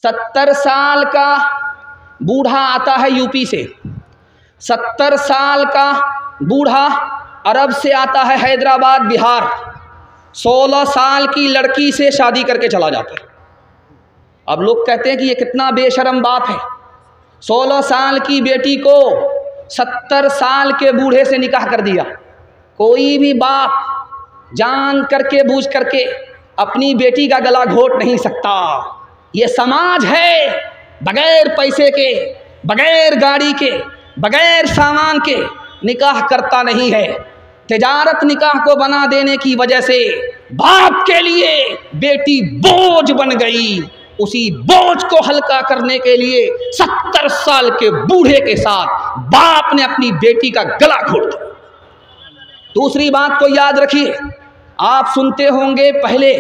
70 साल का बूढ़ा आता है यूपी से, 70 साल का बूढ़ा अरब से आता है, हैदराबाद बिहार, 16 साल की लड़की से शादी करके चला जाता है। अब लोग कहते हैं कि ये कितना बेशरम बाप है, 16 साल की बेटी को 70 साल के बूढ़े से निकाह कर दिया। कोई भी बाप जान करके बूझ करके अपनी बेटी का गला घोट नहीं सकता। ये समाज है, बगैर पैसे के, बगैर गाड़ी के, बगैर सामान के निकाह करता नहीं है। तिजारत निकाह को बना देने की वजह से बाप के लिए बेटी बोझ बन गई। उसी बोझ को हल्का करने के लिए 70 साल के बूढ़े के साथ बाप ने अपनी बेटी का गला घोट दिया। दूसरी बात को याद रखिए, आप सुनते होंगे पहले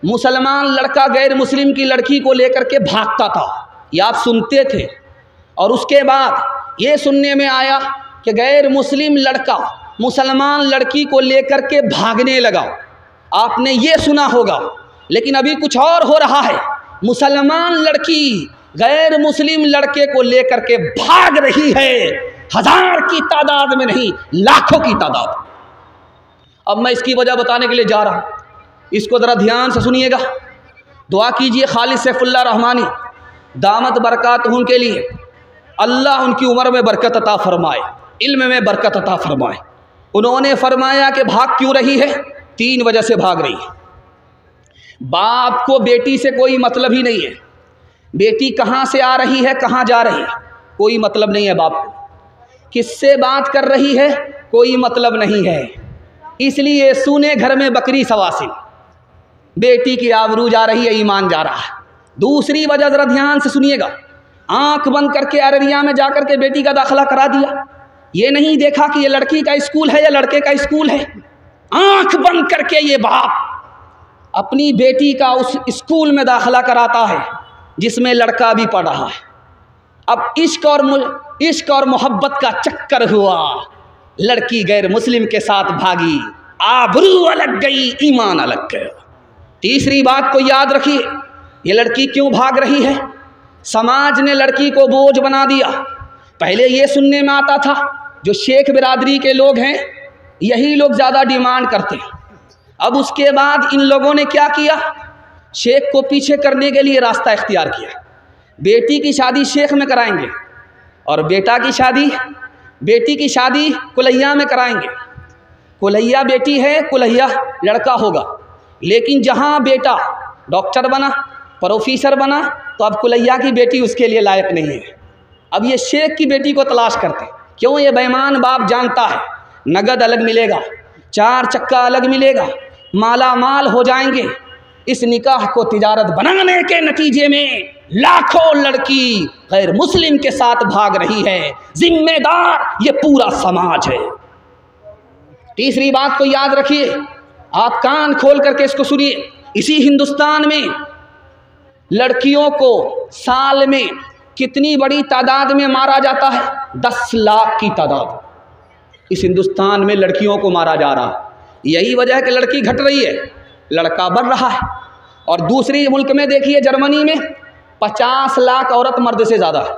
मुसलमान लड़का गैर मुस्लिम की लड़की को लेकर के भागता था, ये आप सुनते थे। और उसके बाद ये सुनने में आया कि गैर मुस्लिम लड़का मुसलमान लड़की को लेकर के भागने लगा, आपने ये सुना होगा। लेकिन अभी कुछ और हो रहा है, मुसलमान लड़की गैर मुस्लिम लड़के को लेकर के भाग रही है, 1000 की तादाद में नहीं, लाखों की तादाद। अब मैं इसकी वजह बताने के लिए जा रहा हूँ, इसको ज़रा ध्यान से सुनिएगा। दुआ कीजिए खालिद सैफुल्लाह रहमानी दामत बरकातहुम के लिए, अल्लाह उनकी उम्र में बरकत अता फरमाए, इल्म में बरकत अता फरमाए। उन्होंने फरमाया कि भाग क्यों रही है? 3 वजह से भाग रही है। बाप को बेटी से कोई मतलब ही नहीं है, बेटी कहाँ से आ रही है, कहाँ जा रही है, कोई मतलब नहीं है बाप को। किससे बात कर रही है, कोई मतलब नहीं है। इसलिए सुने घर में बकरी सवासी, बेटी की आबरू जा रही है, ईमान जा रहा है। दूसरी वजह ज़रा ध्यान से सुनिएगा, आंख बंद करके अररिया में जाकर के बेटी का दाखिला करा दिया। ये नहीं देखा कि ये लड़की का स्कूल है या लड़के का स्कूल है। आंख बंद करके ये बाप अपनी बेटी का उस स्कूल में दाखिला कराता है जिसमें लड़का भी पढ़ रहा है। अब इश्क और मोहब्बत का चक्कर हुआ, लड़की गैर मुस्लिम के साथ भागी, आबरू अलग गई, ईमान अलग गया। तीसरी बात को याद रखिए, ये लड़की क्यों भाग रही है? समाज ने लड़की को बोझ बना दिया। पहले ये सुनने में आता था जो शेख बिरादरी के लोग हैं यही लोग ज़्यादा डिमांड करते हैं। अब उसके बाद इन लोगों ने क्या किया, शेख को पीछे करने के लिए रास्ता इख्तियार किया। बेटी की शादी शेख में कराएंगे और बेटी की शादी कुलैया में कराएंगे। कुलैया बेटी है, कुलैया लड़का होगा। लेकिन जहाँ बेटा डॉक्टर बना, प्रोफेसर बना, तो अब कुलैया की बेटी उसके लिए लायक नहीं है। अब ये शेख की बेटी को तलाश करते। क्यों? ये बेईमान बाप जानता है नगद अलग मिलेगा, 4 चक्का अलग मिलेगा, माला माल हो जाएंगे। इस निकाह को तिजारत बनाने के नतीजे में लाखों लड़की गैर मुस्लिम के साथ भाग रही है। जिम्मेदार ये पूरा समाज है। तीसरी बात को याद रखिए, आप कान खोल करके इसको सुनिए। इसी हिंदुस्तान में लड़कियों को साल में कितनी बड़ी तादाद में मारा जाता है? 10 लाख की तादाद इस हिंदुस्तान में लड़कियों को मारा जा रहा है। यही वजह है कि लड़की घट रही है, लड़का बढ़ रहा है। और दूसरी मुल्क में देखिए, जर्मनी में 50 लाख औरत मर्द से ज़्यादा है,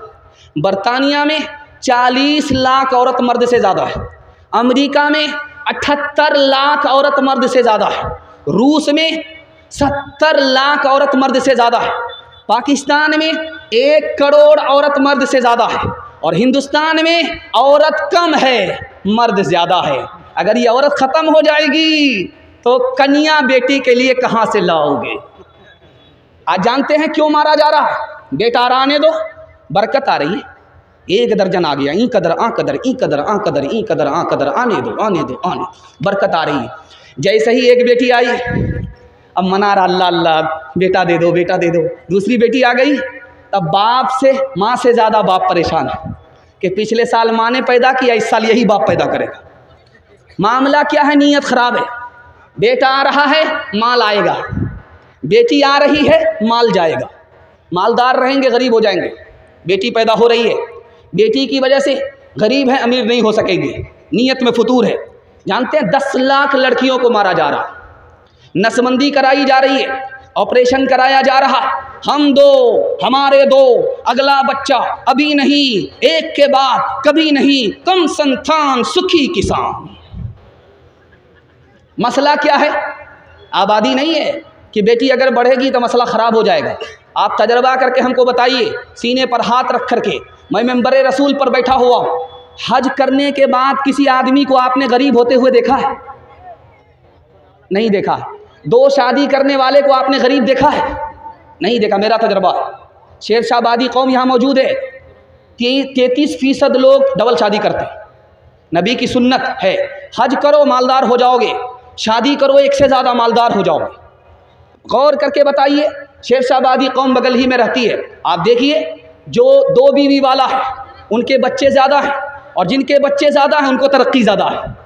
बरतानिया में 40 लाख औरत मर्द से ज़्यादा है, अमेरिका में 78 लाख औरत मर्द से ज़्यादा है, रूस में 70 लाख औरत मर्द से ज़्यादा है, पाकिस्तान में 1 करोड़ औरत मर्द से ज़्यादा है, और हिंदुस्तान में औरत कम है, मर्द ज़्यादा है। अगर ये औरत ख़त्म हो जाएगी तो कन्या बेटी के लिए कहाँ से लाओगे? आज जानते हैं क्यों मारा जा रहा है? बेटा आने दो, बरकत आ रही है, 1 दर्जन आ गया, ई कदर आ कदर, ई कदर आ कदर, ई कदर आ कदर, आने दो आने दो आने, बरकत आ रही है। जैसे ही एक बेटी आई, अब मना रहा अल्लाह अल्लाह, बेटा दे दो बेटा दे दो। दूसरी बेटी आ गई, तब बाप से, माँ से ज़्यादा बाप परेशान है कि पिछले साल माँ ने पैदा किया, इस साल यही बाप पैदा करेगा। मामला क्या है? नीयत ख़राब है। बेटा आ रहा है, माल आएगा, बेटी आ रही है, माल जाएगा। मालदार रहेंगे, गरीब हो जाएंगे। बेटी पैदा हो रही है, बेटी की वजह से गरीब है, अमीर नहीं हो सकेंगे, नीयत में फतूर है। जानते हैं 10 लाख लड़कियों को मारा जा रहा, नसबंदी कराई जा रही है, ऑपरेशन कराया जा रहा, हम दो हमारे दो, अगला बच्चा अभी नहीं, एक के बाद कभी नहीं, कम संतान सुखी किसान। मसला क्या है? आबादी नहीं है कि बेटी अगर बढ़ेगी तो मसला ख़राब हो जाएगा। आप तजर्बा करके हमको बताइए, सीने पर हाथ रख करके। मैं मेंबर रसूल पर बैठा हुआ हूँ, हज करने के बाद किसी आदमी को आपने गरीब होते हुए देखा है? नहीं देखा। दो शादी करने वाले को आपने गरीब देखा है? नहीं देखा। मेरा तजर्बा, शेरशाहबादी कौम यहाँ मौजूद है, 33% लोग डबल शादी करते हैं। नबी की सुन्नत है, हज करो मालदार हो जाओगे, शादी करो एक से ज़्यादा मालदार हो जाओगे। गौर करके बताइए, शेरशाहबादी कौम बगल ही में रहती है। आप देखिए, जो 2 बीवी वाला है उनके बच्चे ज़्यादा हैं, और जिनके बच्चे ज़्यादा हैं उनको तरक्की ज़्यादा है।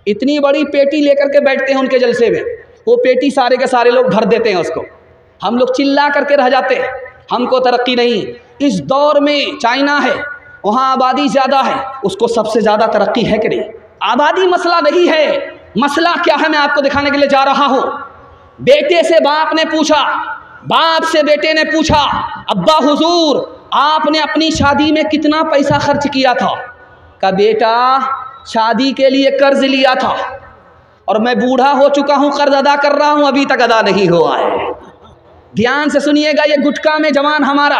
इतनी बड़ी पेटी लेकर के बैठते हैं उनके जलसे में, वो पेटी सारे के सारे लोग भर देते हैं उसको। हम लोग चिल्ला करके रह जाते हैं, हमको तरक्की नहीं। इस दौर में चाइना है, वहाँ आबादी ज़्यादा है, उसको सबसे ज़्यादा तरक्की है कि नहीं? आबादी मसला नहीं है। मसला क्या है, मैं आपको दिखाने के लिए जा रहा हूँ। बेटे से बाप ने पूछा, बाप से बेटे ने पूछा, अब्बा हुजूर आपने अपनी शादी में कितना पैसा खर्च किया था? का बेटा शादी के लिए कर्ज लिया था, और मैं बूढ़ा हो चुका हूँ, कर्ज अदा कर रहा हूँ, अभी तक अदा नहीं हुआ है। ध्यान से सुनिएगा, ये गुटखा में जवान हमारा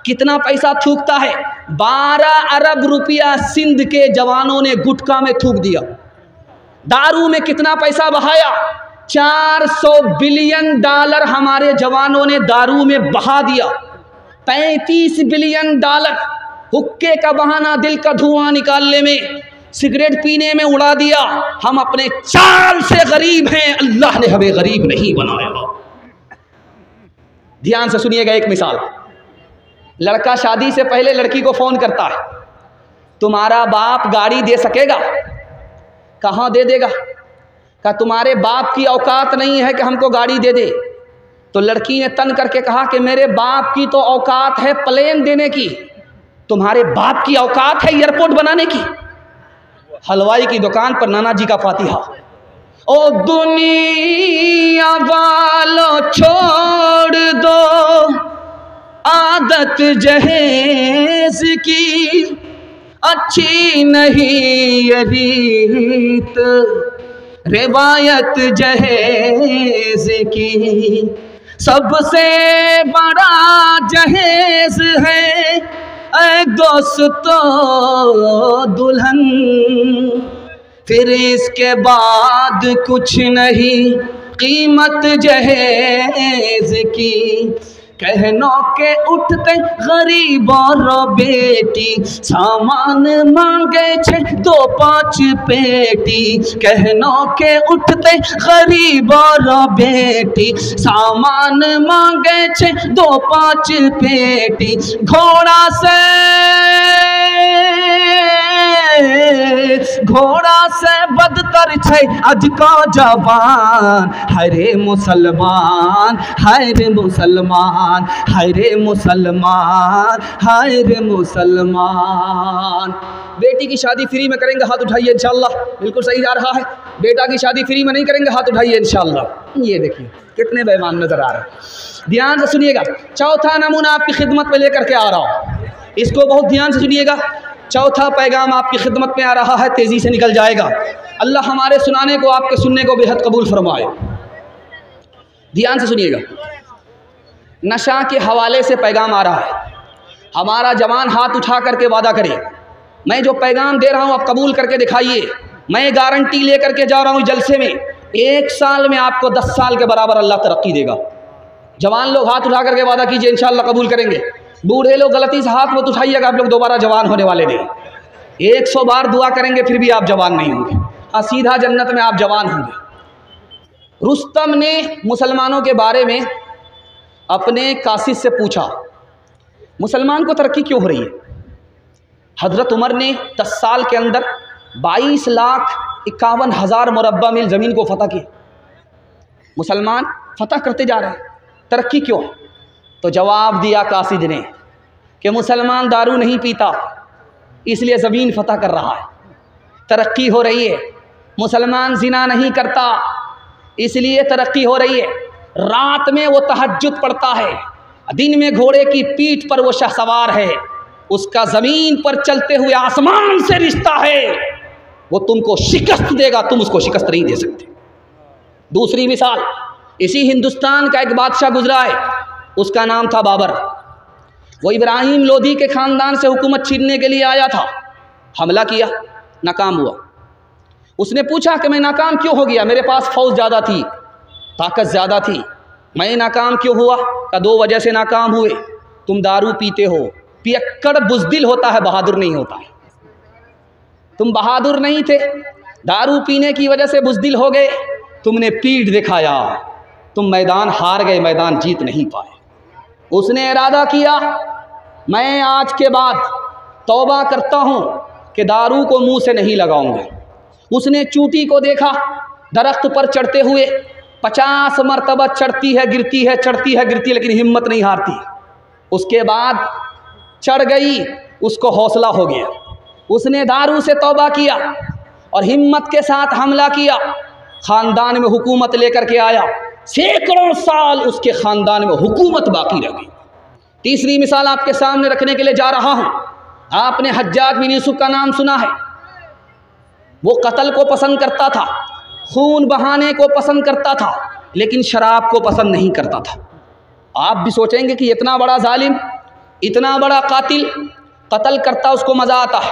कितना पैसा थूकता है। 12 अरब रुपया सिंध के जवानों ने गुटखा में थूक दिया। दारू में कितना पैसा बहाया? 400 बिलियन डॉलर हमारे जवानों ने दारू में बहा दिया। 35 बिलियन डॉलर हुक्के का बहाना, दिल का धुआं निकालने में, सिगरेट पीने में उड़ा दिया। हम अपने चाल से गरीब हैं, अल्लाह ने हमें गरीब नहीं बनाया। ध्यान से सुनिएगा, एक मिसाल। लड़का शादी से पहले लड़की को फ़ोन करता है, तुम्हारा बाप गाड़ी दे सकेगा? कहाँ दे देगा? कहा तुम्हारे बाप की औकात नहीं है कि हमको गाड़ी दे दे। तो लड़की ने तन करके कहा कि मेरे बाप की तो औकात है प्लेन देने की, तुम्हारे बाप की औकात है एयरपोर्ट बनाने की। हलवाई की दुकान पर नाना जी का फातिहा। ओ दुनिया वालों छोड़ दो आदत जहेज की, अच्छी नहीं ये रीत रिवायत जहेज की। सबसे बड़ा जहेज है ऐ दोस्तों दुल्हन, फिर इसके बाद कुछ नहीं कीमत जहेज की। कहनों के उठते गरीब और बेटी, सामान मांगे 6-2-5 पेटी। कहनों के उठते गरीब और बेटी, सामान मांगे 6-2-5 पेटी। घोड़ा से बदतर छे आज का जवान। हरे मुसलमान, हरे मुसलमान, हरे मुसलमान, हरे मुसलमान। बेटी की शादी फ्री में करेंगे, हाथ उठाइए इंशाल्लाह। बिल्कुल सही जा रहा है। बेटा की शादी फ्री में नहीं करेंगे, हाथ उठाइए इंशाल्लाह। ये देखिए कितने बेईमान नजर आ रहे हैं। ध्यान से सुनिएगा, चौथा नमूना आपकी खिदमत में लेकर के आ रहा हूँ, इसको बहुत ध्यान से सुनिएगा। चौथा पैगाम आपकी खिदमत में आ रहा है, तेज़ी से निकल जाएगा। अल्लाह हमारे सुनाने को, आपके सुनने को बेहद कबूल फरमाए। ध्यान से सुनिएगा, नशा के हवाले से पैगाम आ रहा है। हमारा जवान हाथ उठा करके वादा करे, मैं जो पैगाम दे रहा हूँ आप कबूल करके दिखाइए। मैं गारंटी लेकर के जा रहा हूँ जलसे में, 1 साल में आपको 10 साल के बराबर अल्लाह तरक्की देगा। जवान लोग हाथ उठा करके वादा कीजिए, इंशाल्लाह कबूल करेंगे। बूढ़े लोग गलती से हाथ मत उठाइएगा, आप लोग दोबारा जवान होने वाले नहीं। 100 बार दुआ करेंगे फिर भी आप जवान नहीं होंगे। हाँ, सीधा जन्नत में आप जवान होंगे। रुस्तम ने मुसलमानों के बारे में अपने कासिद से पूछा, मुसलमान को तरक्की क्यों हो रही है? हज़रत उमर ने 10 साल के अंदर 22,51,000 मुरब्बा मील ज़मीन को फतह किया। मुसलमान फतह करते जा रहे हैं, तरक्की क्यों? तो जवाब दिया कासिद ने कि मुसलमान दारू नहीं पीता इसलिए ज़मीन फतह कर रहा है, तरक्की हो रही है। मुसलमान ज़िना नहीं करता इसलिए तरक्की हो रही है। रात में वो तहज्जुद पढ़ता है, दिन में घोड़े की पीठ पर वो शहसवार है, उसका ज़मीन पर चलते हुए आसमान से रिश्ता है, वो तुमको शिकस्त देगा, तुम उसको शिकस्त नहीं दे सकते। दूसरी मिसाल, इसी हिंदुस्तान का एक बादशाह गुजरा है, उसका नाम था बाबर। वो इब्राहिम लोधी के ख़ानदान से हुकूमत छीनने के लिए आया था, हमला किया, नाकाम हुआ। उसने पूछा कि मैं नाकाम क्यों हो गया? मेरे पास फौज ज़्यादा थी, ताकत ज़्यादा थी, मैं नाकाम क्यों हुआ? का 2 वजह से नाकाम हुए। तुम दारू पीते हो, पियक्कड़ बुज़दिल होता है, बहादुर नहीं होता है। तुम बहादुर नहीं थे, दारू पीने की वजह से बुज़दिल हो गए, तुमने पीठ दिखाया, तुम मैदान हार गए, मैदान जीत नहीं पाए। उसने इरादा किया, मैं आज के बाद तौबा करता हूँ कि दारू को मुंह से नहीं लगाऊंगा। उसने चूंटी को देखा, दरख्त पर चढ़ते हुए 50 मरतबा चढ़ती है गिरती है, चढ़ती है गिरती है, लेकिन हिम्मत नहीं हारती। उसके बाद चढ़ गई, उसको हौसला हो गया, उसने दारू से तौबा किया और हिम्मत के साथ हमला किया, ख़ानदान में हुकूमत लेकर के आया। सैकड़ों साल उसके ख़ानदान में हुकूमत बाकी रह गई। तीसरी मिसाल आपके सामने रखने के लिए जा रहा हूँ। आपने हज्जाज बिन यूसुफ का नाम सुना है। वो कत्ल को पसंद करता था, खून बहाने को पसंद करता था, लेकिन शराब को पसंद नहीं करता था। आप भी सोचेंगे कि इतना बड़ा जालिम, इतना बड़ा कातिल, कत्ल करता उसको मज़ा आता है,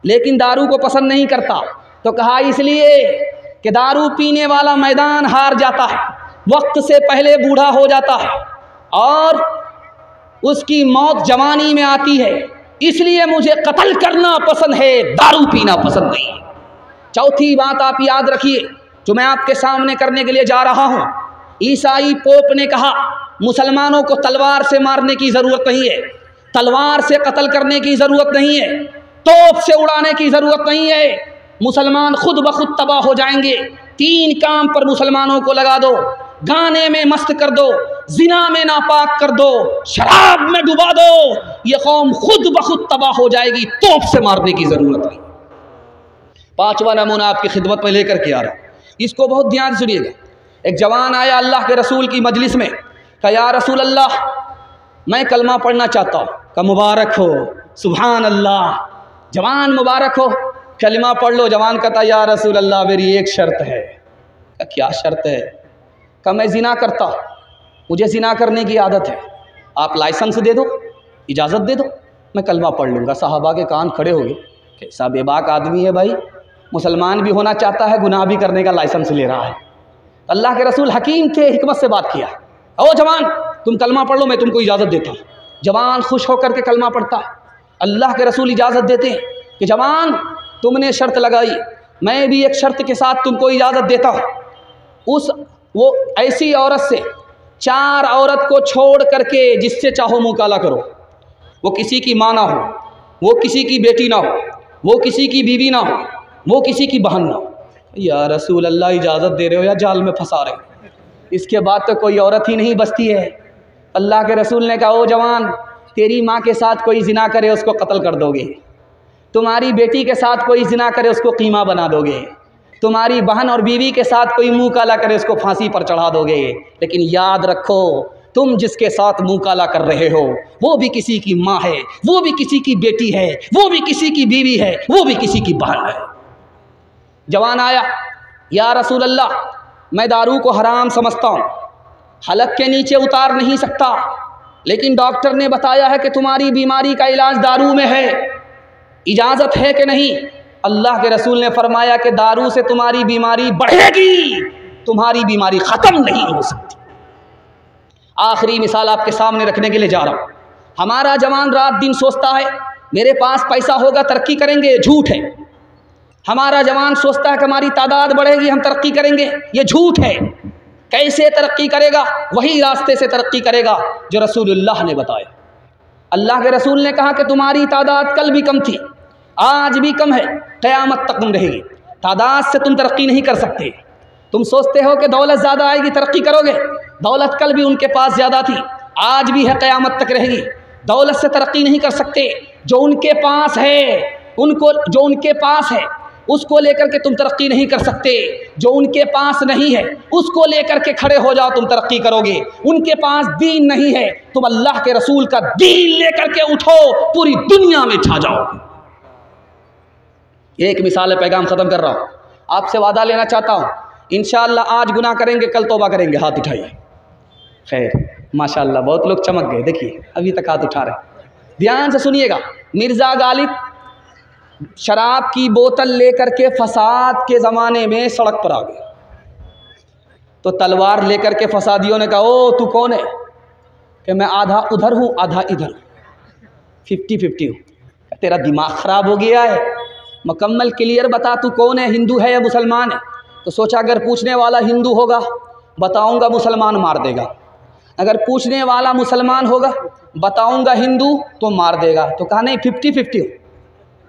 लेकिन दारू को पसंद नहीं करता। तो कहा इसलिए कि दारू पीने वाला मैदान हार जाता है, वक्त से पहले बूढ़ा हो जाता है और उसकी मौत जवानी में आती है, इसलिए मुझे कत्ल करना पसंद है, दारू पीना पसंद नहीं। चौथी बात आप याद रखिए जो मैं आपके सामने करने के लिए जा रहा हूँ। ईसाई पोप ने कहा मुसलमानों को तलवार से मारने की ज़रूरत नहीं है, तलवार से कत्ल करने की ज़रूरत नहीं है, तोप से उड़ाने की ज़रूरत नहीं है, मुसलमान खुद ब खुद तबाह हो जाएंगे। 3 काम पर मुसलमानों को लगा दो, गाने में मस्त कर दो, जिना में नापाक कर दो, शराब में डुबा दो, ये कौम खुद ब खुद तबाह हो जाएगी, तोप से मारने की ज़रूरत नहीं। 5वां नमूना आपकी खिदमत में लेकर के आ रहा हूँ, इसको बहुत ध्यान से सुनिएगा। एक जवान आया अल्लाह के रसूल की मजलिस में, कहा या रसूल अल्लाह मैं कलमा पढ़ना चाहता हूँ। कहा मुबारक हो, सुभान अल्लाह, जवान मुबारक हो, कलमा पढ़ लो। जवान कहता या रसूल अल्लाह मेरी एक शर्त है। कहा क्या शर्त है? कहा मैं जिना करता हूँ, मुझे जिना करने की आदत है, आप लाइसेंस दे दो, इजाज़त दे दो, मैं कलमा पढ़ लूँगा। साहबा के कान खड़े हो गए, कैसा बेबाक आदमी है भाई, मुसलमान भी होना चाहता है, गुनाह भी करने का लाइसेंस ले रहा है। अल्लाह के रसूल हकीम थे, हिकमत से बात किया, ओ जवान तुम कलमा पढ़ लो, मैं तुमको इजाज़त देता हूँ। जवान खुश होकर के कलमा पढ़ता है। अल्लाह के रसूल इजाज़त देते हैं कि जवान तुमने शर्त लगाई, मैं भी एक शर्त के साथ तुमको इजाज़त देता हूँ। वो ऐसी औरत से 4 औरत को छोड़ करके जिससे चाहो मुकाला करो, वो किसी की माँ ना हो, वो किसी की बेटी ना हो, वो किसी की बीवी ना हो, वो किसी की बहन ना हो। या रसूल अल्लाह इजाज़त दे रहे हो या जाल में फंसा रहे हो? इसके बाद तो कोई औरत ही नहीं बचती है। अल्लाह के रसूल ने कहा ओ जवान तेरी माँ के साथ कोई जिना करे उसको कत्ल कर दोगे, तुम्हारी बेटी के साथ कोई जिना करे उसको कीमा बना दोगे, तुम्हारी बहन और बीवी के साथ कोई मुँह काला करे उसको फांसी पर चढ़ा दोगे, लेकिन याद रखो तुम जिसके साथ मुँह काला कर रहे हो वो भी किसी की माँ है, वो भी किसी की बेटी है, वो भी किसी की बीवी है, वो भी किसी की बहन है। जवान आया या रसूल अल्लाह मैं दारू को हराम समझता हूँ, हलक के नीचे उतार नहीं सकता, लेकिन डॉक्टर ने बताया है कि तुम्हारी बीमारी का इलाज दारू में है, इजाज़त है कि नहीं? अल्लाह के रसूल ने फरमाया कि दारू से तुम्हारी बीमारी बढ़ेगी, तुम्हारी बीमारी ख़त्म नहीं हो सकती। आखिरी मिसाल आपके सामने रखने के लिए जा रहा हूँ। हमारा जवान रात दिन सोचता है मेरे पास पैसा होगा तरक्की करेंगे, झूठ है। हमारा जवान सोचता है कि हमारी तादाद बढ़ेगी हम तरक्की करेंगे, ये झूठ है। कैसे तरक्की करेगा? वही रास्ते से तरक्की करेगा जो रसूलुल्लाह ने बताया। अल्लाह के रसूल ने कहा कि तुम्हारी तादाद कल भी कम थी, आज भी कम है, क़यामत तक कम रहेगी। तादाद से तुम तरक्की नहीं कर सकते। तुम सोचते हो कि दौलत ज़्यादा आएगी तरक्की करोगे, दौलत कल भी उनके पास ज़्यादा थी, आज भी है, क़यामत तक रहेगी। दौलत से तरक्की नहीं कर सकते। जो उनके पास है उनको, जो उनके पास है उसको लेकर के तुम तरक्की नहीं कर सकते। जो उनके पास नहीं है उसको लेकर के खड़े हो जाओ, तुम तरक्की करोगे। उनके पास दीन नहीं है, तुम अल्लाह के रसूल का दीन लेकर के उठो, पूरी दुनिया में छा जाओ। एक मिसाल है, पैगाम ख़त्म कर रहा हूँ। आपसे वादा लेना चाहता हूँ, इंशाअल्लाह आज गुनाह करेंगे, कल तौबा करेंगे। हाथ उठाइए। खैर माशाअल्लाह बहुत लोग चमक गए, देखिए अभी तक हाथ उठा रहे। ध्यान से सुनिएगा। मिर्ज़ा गालिब शराब की बोतल लेकर के फसाद के ज़माने में सड़क पर आ गए, तो तलवार लेकर के फसादियों ने कहा, ओ तू कौन है? कि मैं आधा उधर हूँ आधा इधर हूँ, 50-50 हूँ। तेरा दिमाग ख़राब हो गया है, मुकम्मल क्लियर बता तू कौन है, हिंदू है या मुसलमान है? तो सोचा अगर पूछने वाला हिंदू होगा बताऊँगा मुसलमान मार देगा, अगर पूछने वाला मुसलमान होगा बताऊँगा हिंदू तो मार देगा। तो कहा नहीं 50-50 हूँ,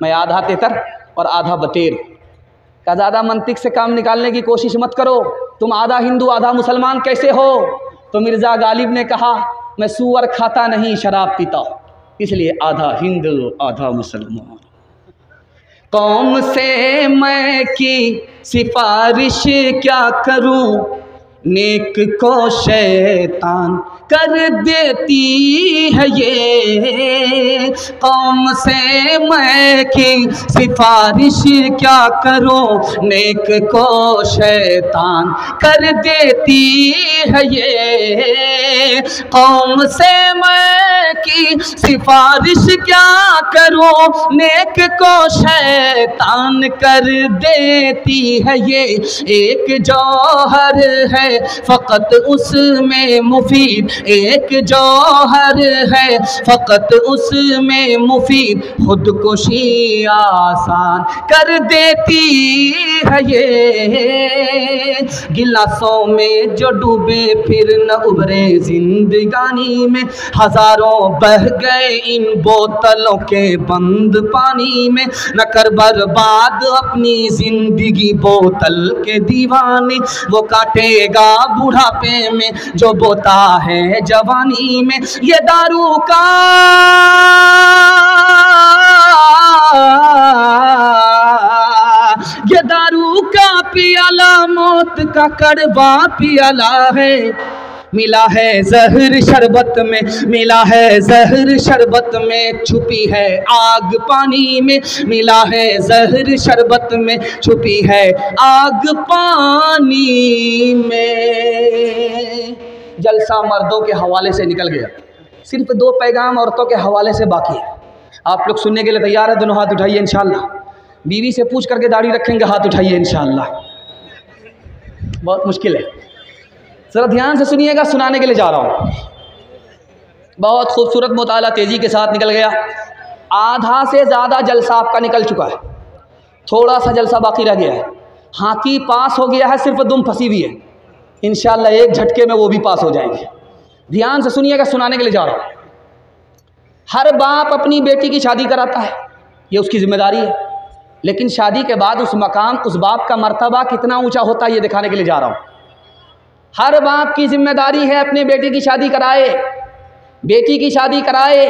मैं आधा तेतर और आधा बटेर। का ज़्यादा मंतिक से काम निकालने की कोशिश मत करो, तुम आधा हिंदू आधा मुसलमान कैसे हो? तो मिर्ज़ा गालिब ने कहा मैं सूअर खाता नहीं शराब पीता, इसलिए आधा हिंदू आधा मुसलमान। कौम से मैं की सिफारिश क्या करूं, नेक को शैतान कर देती है ये। कौम से मैं की सिफारिश क्या करूं, नेक को शैतान कर देती है ये। कौम से मैं की सिफारिश क्या करूं, नेक को शैतान कर देती है ये। एक जौहर है फ़कत उसमें मुफीद, एक जौहर है फ़कत उसमें मुफीद, खुदकुशी आसान कर देती है ये। गिलासों में जो डूबे फिर न उभरे जिंदगानी में, हजारों बह गए इन बोतलों के बंद पानी में। न कर बर्बाद अपनी जिंदगी बोतल के दीवाने, वो काटेगा बुढ़ापे में जो बोता है जवानी में। ये दारू का पियाला मौत का कड़वा पियाला है। मिला है जहर शरबत में, मिला है जहर शरबत में, छुपी है आग पानी में। मिला है जहर शरबत में, छुपी है आग पानी में। जलसा मर्दों के हवाले से निकल गया, सिर्फ 2 पैगाम औरतों के हवाले से बाकी है। आप लोग सुनने के लिए तैयार है? दोनों हाथ उठाइए इंशाअल्लाह। बीवी से पूछ करके दाढ़ी रखेंगे, हाथ उठाइए इंशाअल्लाह। बहुत मुश्किल है, ज़रा ध्यान से सुनिएगा, सुनाने के लिए जा रहा हूँ। बहुत खूबसूरत मुताला तेज़ी के साथ निकल गया। आधा से ज़्यादा जलसा आपका निकल चुका है, थोड़ा सा जलसा बाकी रह गया है। हाथी पास हो गया है, सिर्फ दुम फंसी हुई है। इंशाअल्लाह एक झटके में वो भी पास हो जाएंगे। ध्यान से सुनिएगा, सुनाने के लिए जा रहा हूँ। हर बाप अपनी बेटी की शादी कराता है, ये उसकी जिम्मेदारी है, लेकिन शादी के बाद उस मकाम, उस बाप का मर्तबा कितना ऊँचा होता है ये दिखाने के लिए जा रहा हूँ। हर बाप की जिम्मेदारी है अपने बेटे की शादी कराए, बेटी की शादी कराए,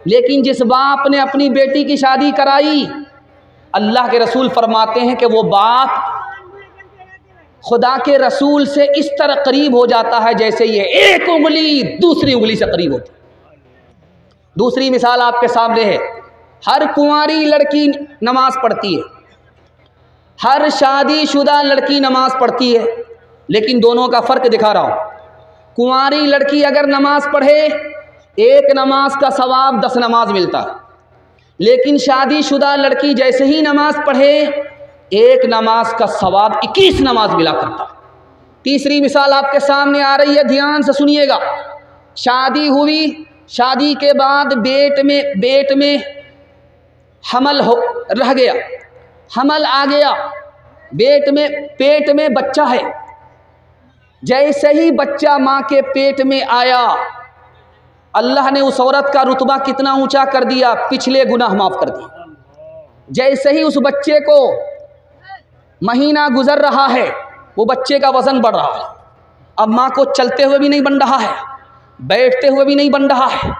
लेकिन जिस बाप ने अपनी बेटी की शादी कराई, अल्लाह के रसूल फरमाते हैं कि वो बाप खुदा के रसूल से इस तरह करीब हो जाता है जैसे ये एक उंगली दूसरी उंगली से करीब होती है। दूसरी मिसाल आपके सामने है। हर कुंवारी लड़की नमाज पढ़ती है, हर शादीशुदा लड़की नमाज पढ़ती है, लेकिन दोनों का फ़र्क दिखा रहा हूँ। कुंवारी लड़की अगर नमाज पढ़े, एक नमाज का सवाब 10 नमाज मिलता है, लेकिन शादीशुदा लड़की जैसे ही नमाज पढ़े, एक नमाज का सवाब 21 नमाज मिला करता। तीसरी मिसाल आपके सामने आ रही है, ध्यान से सुनिएगा। शादी हुई, शादी के बाद पेट में हमल रह गया, हमल आ गया, पेट में बच्चा है। जैसे ही बच्चा माँ के पेट में आया, अल्लाह ने उस औरत का रुतबा कितना ऊंचा कर दिया, पिछले गुनाह माफ़ कर दिए। जैसे ही उस बच्चे को महीना गुजर रहा है, वो बच्चे का वज़न बढ़ रहा है। अब माँ को चलते हुए भी नहीं बन रहा है, बैठते हुए भी नहीं बन रहा है,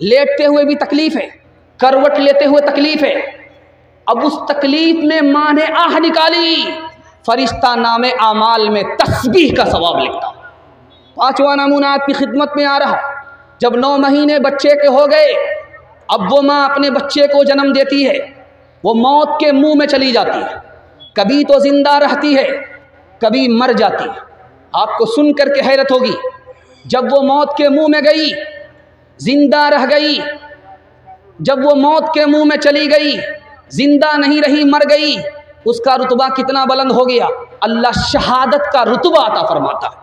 लेटते हुए भी तकलीफ़ है, करवट लेते हुए तकलीफ़ है। अब उस तकलीफ में माँ ने आह निकाली, फरिश्ता नामे आमाल में तस्बीह का सवाब लिखता। पांचवा नमूना आपकी खिदमत में आ रहा। जब 9 महीने बच्चे के हो गए, अब वो माँ अपने बच्चे को जन्म देती है। वो मौत के मुंह में चली जाती है, कभी तो जिंदा रहती है, कभी मर जाती है। आपको सुन करके हैरत होगी, जब वो मौत के मुंह में गई, जिंदा रह गई, जब वो मौत के मुंह में चली गई, जिंदा नहीं रही, मर गई, उसका रुतबा कितना बुलंद हो गया। अल्लाह शहादत का रुतबा अता फरमाता।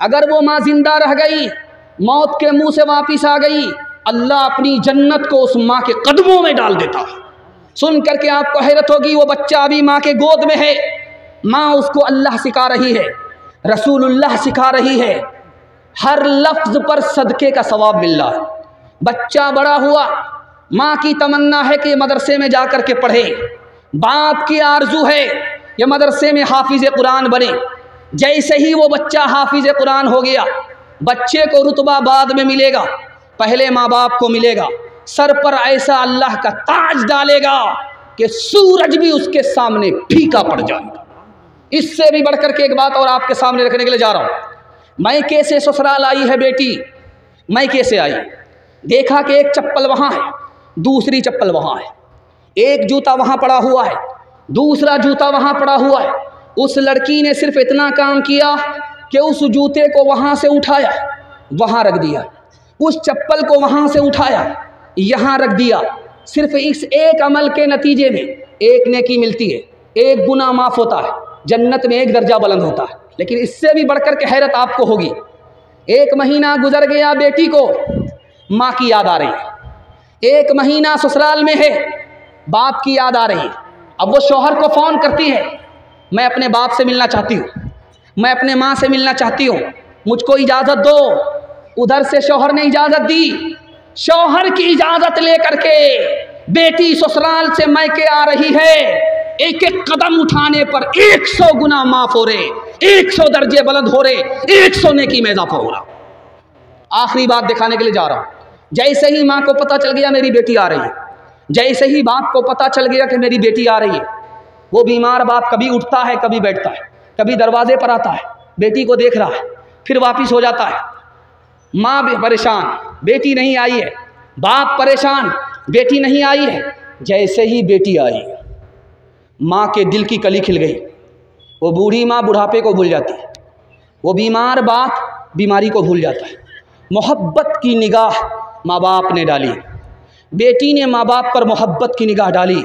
अगर वो माँ जिंदा रह गई, मौत के मुंह से वापिस आ गई, अल्लाह अपनी जन्नत को उस माँ के कदमों में डाल देता। सुन करके आपको हैरत होगी, वो बच्चा अभी माँ के गोद में है, माँ उसको अल्लाह सिखा रही है, रसूलुल्लाह सिखा रही है, हर लफ्ज़ पर सदक़े का सवाब मिल रहा है। बच्चा बड़ा हुआ, माँ की तमन्ना है कि मदरसे में जा कर के पढ़े, बाप की आरजू है ये मदरसे में हाफिज़ कुरान बने। जैसे ही वो बच्चा हाफिज़ कुरान हो गया, बच्चे को रुतबा बाद में मिलेगा, पहले माँ बाप को मिलेगा। सर पर ऐसा अल्लाह का ताज डालेगा कि सूरज भी उसके सामने फीका पड़ जाएगा। इससे भी बढ़कर के एक बात और आपके सामने रखने के लिए जा रहा हूँ। मैके से ससुराल आई है बेटी, मैके से आई, देखा कि एक चप्पल वहाँ है, दूसरी चप्पल वहाँ है, एक जूता वहाँ पड़ा हुआ है, दूसरा जूता वहाँ पड़ा हुआ है। उस लड़की ने सिर्फ इतना काम किया कि उस जूते को वहाँ से उठाया, वहाँ रख दिया, उस चप्पल को वहाँ से उठाया, यहाँ रख दिया। सिर्फ इस एक अमल के नतीजे में एक नेकी मिलती है, एक गुनाह माफ़ होता है, जन्नत में एक दर्जा बुलंद होता है। लेकिन इससे भी बढ़कर के हैरत आपको होगी, 1 महीना गुजर गया, बेटी को माँ की याद आ रही है, 1 महीना ससुराल में है, बाप की याद आ रही है। अब वो शौहर को फ़ोन करती है, मैं अपने बाप से मिलना चाहती हूँ, मैं अपने माँ से मिलना चाहती हूँ, मुझको इजाज़त दो। उधर से शौहर ने इजाज़त दी। शौहर की इजाज़त लेकर के बेटी ससुराल से मैके आ रही है। एक एक कदम उठाने पर 100 गुना माफ़ हो रहे, 100 दर्जे बुलंद हो रहे, 100 नेकी में इजाफा हो रहा। आखिरी बात दिखाने के लिए जा रहा हूँ। जैसे ही माँ को पता चल गया मेरी बेटी आ रही है, जैसे ही बाप को पता चल गया कि मेरी बेटी आ रही है, वो बीमार बाप कभी उठता है, कभी बैठता है, कभी दरवाजे पर आता है, बेटी को देख रहा है, फिर वापिस हो जाता है। माँ भी परेशान, बेटी नहीं आई है, बाप परेशान, बेटी नहीं आई है। जैसे ही बेटी आई, माँ के दिल की कली खिल गई। वो बूढ़ी माँ बुढ़ापे को भूल जाती है, वो बीमार बाप बीमारी को भूल जाता है। मोहब्बत की निगाह माँ बाप ने डाली, बेटी ने माँ बाप पर मोहब्बत की निगाह डाली।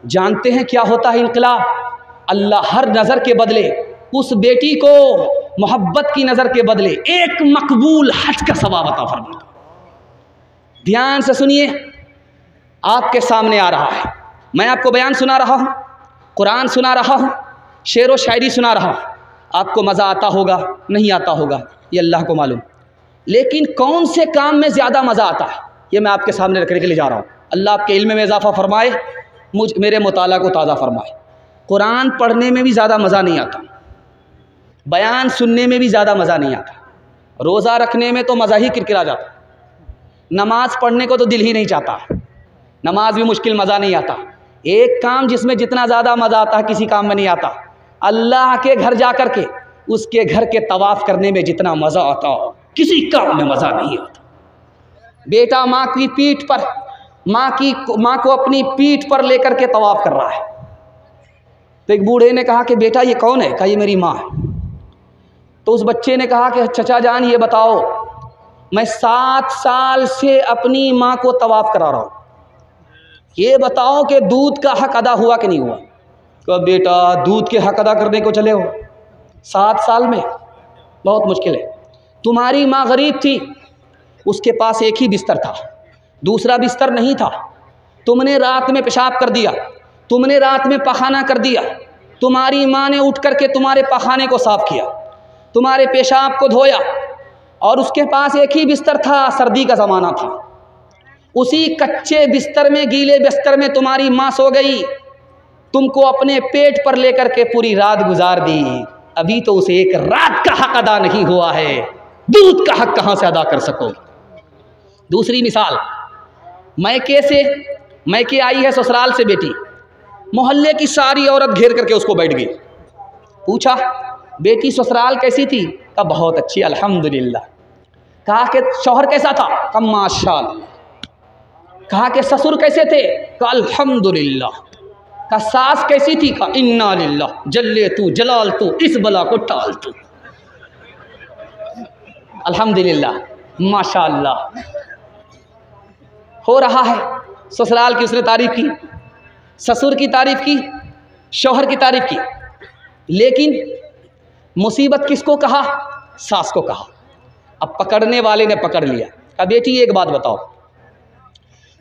जानते हैं क्या होता है इनकलाब? अल्लाह हर नज़र के बदले उस बेटी को मोहब्बत की नज़र के बदले एक मकबूल हज का सवाब अता फरमाता। ध्यान से सुनिए, आपके सामने आ रहा है, मैं आपको बयान सुना रहा हूँ, कुरान सुना रहा हूँ, शेर व शायरी सुना रहा हूँ। आपको मज़ा आता होगा, नहीं आता होगा, ये अल्लाह को मालूम। लेकिन कौन से काम में ज़्यादा मज़ा आता है, ये मैं आपके सामने रखने के लिए जा रहा हूँ। अल्लाह आपके इल्म में इजाफ़ा फरमाए, मेरे मुताला को ताज़ा फरमाए। कुरान पढ़ने में भी ज़्यादा मज़ा नहीं आता, बयान सुनने में भी ज़्यादा मज़ा नहीं आता, रोज़ा रखने में तो मज़ा ही किरकिरा जाता, नमाज़ पढ़ने को तो दिल ही नहीं चाहता, नमाज भी मुश्किल, मज़ा नहीं आता। एक काम जिसमें जितना ज़्यादा मज़ा आता है किसी काम में नहीं आता, अल्लाह के घर जा कर के उसके घर के तवाफ़ करने में जितना मज़ा आता किसी काम में मज़ा नहीं आता। बेटा माँ की पीठ पर, माँ को अपनी पीठ पर लेकर के तवाफ़ कर रहा है, तो एक बूढ़े ने कहा कि बेटा ये कौन है? कहा ये मेरी माँ है। तो उस बच्चे ने कहा कि चचा जान ये बताओ, मैं 7 साल से अपनी माँ को तवाफ़ करा रहा हूँ, ये बताओ कि दूध का हक अदा हुआ कि नहीं हुआ? कहा बेटा दूध के हक अदा करने को चले हो 7 साल में, बहुत मुश्किल है। तुम्हारी माँ गरीब थी, उसके पास एक ही बिस्तर था, दूसरा बिस्तर नहीं था। तुमने रात में पेशाब कर दिया, तुमने रात में पखाना कर दिया, तुम्हारी माँ ने उठ कर के तुम्हारे पखाने को साफ़ किया, तुम्हारे पेशाब को धोया, और उसके पास एक ही बिस्तर था, सर्दी का ज़माना था। उसी कच्चे बिस्तर में, गीले बिस्तर में तुम्हारी माँ सो गई, तुमको अपने पेट पर लेकर के पूरी रात गुजार दी। अभी तो उसे एक रात का हक अदा नहीं हुआ है, दूध का हक कहाँ से अदा कर सकोगे? दूसरी मिसाल, मैके आई है ससुराल से बेटी, मोहल्ले की सारी औरत घेर करके उसको बैठ गई। पूछा बेटी ससुराल कैसी थी? कहा बहुत अच्छी अल्हम्दुलिल्लाह। कहा कि शौहर कैसा था? कहा माशाअल्लाह। कहा कि ससुर कैसे थे? कहा अल्हम्दुलिल्लाह। कहा सास कैसी थी? कहा इन्ना लिल्लाह, जल्ले तू जलाल तू, इस बला को टाल तू। अल्हम्दुलिल्लाह माशाअल्लाह। हो रहा है ससुराल की उसने तारीफ की, ससुर की तारीफ की, शौहर की तारीफ की, लेकिन मुसीबत किसको कहा? सास को कहा। अब पकड़ने वाले ने पकड़ लिया। कहा बेटी एक बात बताओ,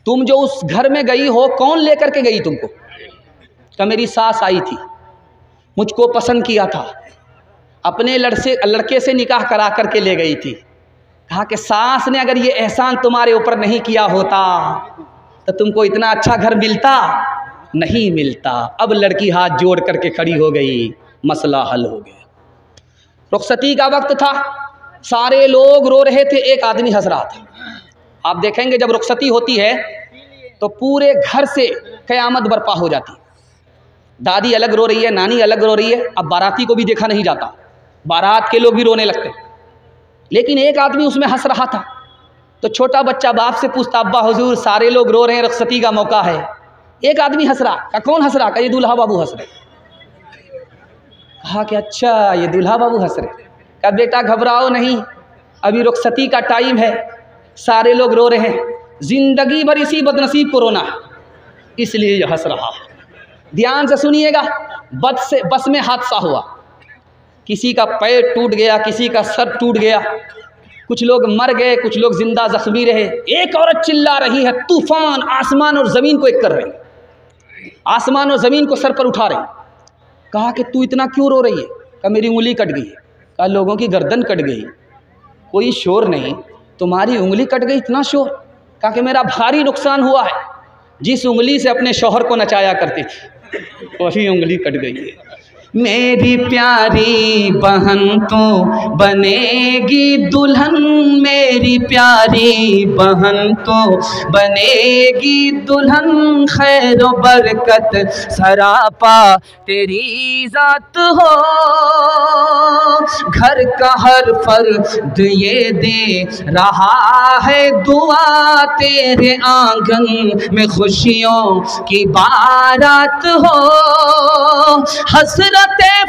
तुम जो उस घर में गई हो कौन लेकर के गई तुमको? कहा मेरी सास आई थी, मुझको पसंद किया था, अपने लड़के से निकाह करा करके ले गई थी। कहा कि सास ने अगर ये एहसान तुम्हारे ऊपर नहीं किया होता तो तुमको इतना अच्छा घर मिलता? नहीं मिलता। अब लड़की हाथ जोड़ करके खड़ी हो गई, मसला हल हो गया। रुखसती का वक्त था, सारे लोग रो रहे थे, एक आदमी हंस रहा था। आप देखेंगे जब रुखसती होती है तो पूरे घर से क़यामत बर्पा हो जाती। दादी अलग रो रही है, नानी अलग रो रही है। अब बाराती को भी देखा नहीं जाता, बारात के लोग भी रोने लगते, लेकिन एक आदमी उसमें हंस रहा था। तो छोटा बच्चा बाप से पूछता अब्बा हुजूर सारे लोग रो रहे हैं, रुखसती का मौका है, एक आदमी हंस रहा। कहा कौन हंस रहा? कहा ये दूल्हा बाबू हंस रहे। कहा कि अच्छा ये दूल्हा बाबू हंस रहे। कहा बेटा घबराओ नहीं, अभी रुखसती का टाइम है, सारे लोग रो रहे हैं, जिंदगी भर इसी बदनसीब को रोना है, इसलिए ये हंस रहा है। ध्यान से सुनिएगा, बस में हादसा हुआ, किसी का पैर टूट गया, किसी का सर टूट गया, कुछ लोग मर गए, कुछ लोग जिंदा जख्मी रहे। एक औरत चिल्ला रही है, तूफान आसमान और ज़मीन को एक कर रही, आसमान और ज़मीन को सर पर उठा रही। कहा कि तू इतना क्यों रो रही है? कहा मेरी उंगली कट गई। कहा लोगों की गर्दन कट गई, कोई शोर नहीं, तुम्हारी उंगली कट गई, इतना शोर? कहा कि मेरा भारी नुकसान हुआ है, जिस उंगली से अपने शौहर को नचाया करती थी वही उंगली कट गई है। मेरी प्यारी बहन तो बनेगी दुल्हन, मेरी प्यारी बहन तो बनेगी दुल्हन, खैर बरकत सरापा तेरी जात हो, घर का हर फर्द ये दे रहा है दुआ, तेरे आंगन में खुशियों की बारात हो, हसरत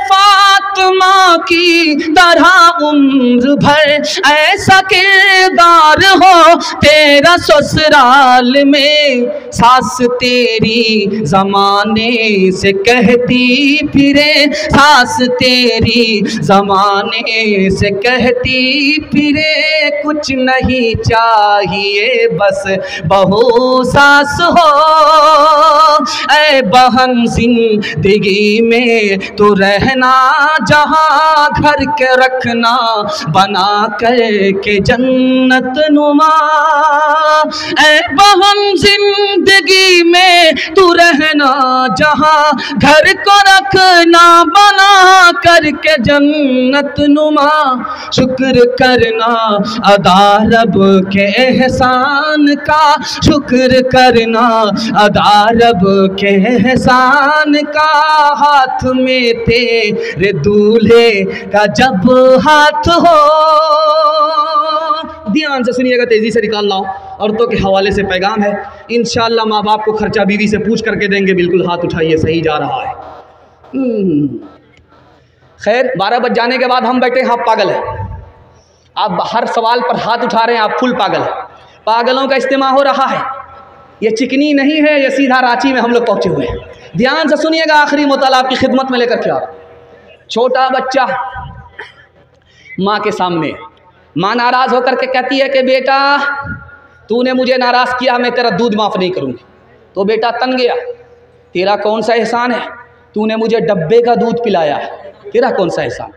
फातिमा की तरह उम्र भर ऐसा किरदार हो, तेरा ससुराल में सास तेरी जमाने से कहती फिरे, सास तेरी जमाने से कहती फिरे, कुछ नहीं चाहिए बस बहू सास हो, ऐ बहन जिंदगी में तो रहना जहाँ, घर के रखना बना कर के जन्नत नुमा, ऐ बहन जिंदगी में तू रहना जहाँ, घर को रखना बना कर के जन्नत नुमा, शुक्र करना अदा रब के एहसान का, शुक्र करना अदा रब के एहसान का, हाथ में तेरे दूल्हे का जब हाथ हो। ध्यान से सुनिएगा, तेजी से निकाल लाओ, औरतों के हवाले से पैगाम है। इंशाअल्लाह माँ बाप को खर्चा बीवी से पूछ करके देंगे, बिल्कुल हाथ उठाइए, सही जा रहा है। खैर 12 बज जाने के बाद हम बैठे, आप पागल है, आप हर सवाल पर हाथ उठा रहे हैं, आप फुल पागल है। पागलों का इस्तेमा हो रहा है, ये चिकनी नहीं है, ये सीधा रांची में हम लोग पहुँचे हुए हैं। ध्यान से सुनिएगा, आखिरी मुताला आपकी खिदमत में लेकर के आ रहा हूं। छोटा बच्चा माँ के सामने, माँ नाराज़ होकर के कहती है कि बेटा तूने मुझे नाराज़ किया, मैं तेरा दूध माफ़ नहीं करूँगी। तो बेटा तन गया, तेरा कौन सा एहसान है, तूने मुझे डब्बे का दूध पिलाया है, तेरा कौन सा एहसान।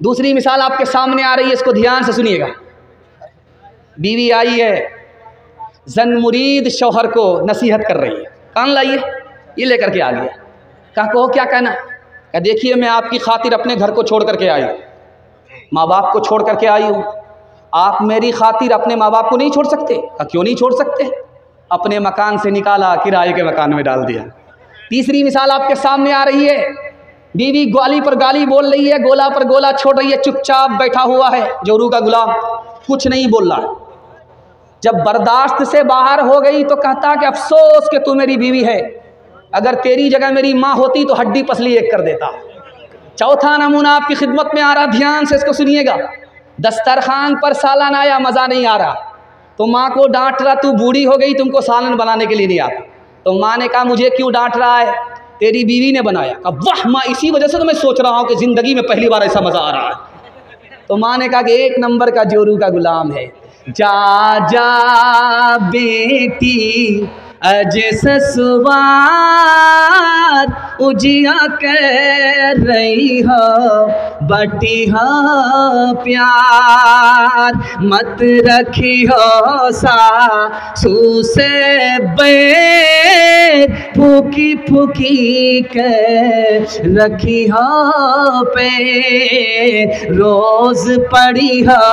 दूसरी मिसाल आपके सामने आ रही है, इसको ध्यान से सुनिएगा। बीवी आई है, जन मुरीद शौहर को नसीहत कर रही है, कान लाइए, ये लेकर के आ गया। कहा कहो क्या कहना? कहा देखिए मैं आपकी खातिर अपने घर को छोड़ करके आई हूँ, माँ बाप को छोड़ करके आई हूँ, आप मेरी खातिर अपने माँ बाप को नहीं छोड़ सकते? कहा क्यों नहीं छोड़ सकते? अपने मकान से निकाला, किराए के मकान में डाल दिया, तीसरी मिसाल आपके सामने आ रही है, बीवी गाली पर गाली बोल रही है, गोला पर गोला छोड़ रही है, चुपचाप बैठा हुआ है जोरू का गुलाम, कुछ नहीं बोल रहा है। जब बर्दाश्त से बाहर हो गई तो कहता कि अफसोस कि तू मेरी बीवी है, अगर तेरी जगह मेरी माँ होती तो हड्डी पसली एक कर देता। चौथा नमूना आपकी खिदमत में आ रहा, ध्यान से इसको सुनिएगा। दस्तरखान पर सालन आया, मज़ा नहीं आ रहा, तो माँ को डांट रहा, तू बूढ़ी हो गई, तुमको सालन बनाने के लिए नहीं आता। तो माँ ने कहा मुझे क्यों डांट रहा है, तेरी बीवी ने बनाया। कहा वाह माँ, इसी वजह से तो मैं सोच रहा हूँ कि ज़िंदगी में पहली बार ऐसा मज़ा आ रहा है। तो माँ ने कहा कि एक नंबर का जोरू का गुलाम है। जा जा बेटी अज ससुराल उजिया कर रही हो, बटी हो प्यार, मत रखी हो सासू से बैर, फूकी फूकी के रखी हो पे, रोज पढ़ी हो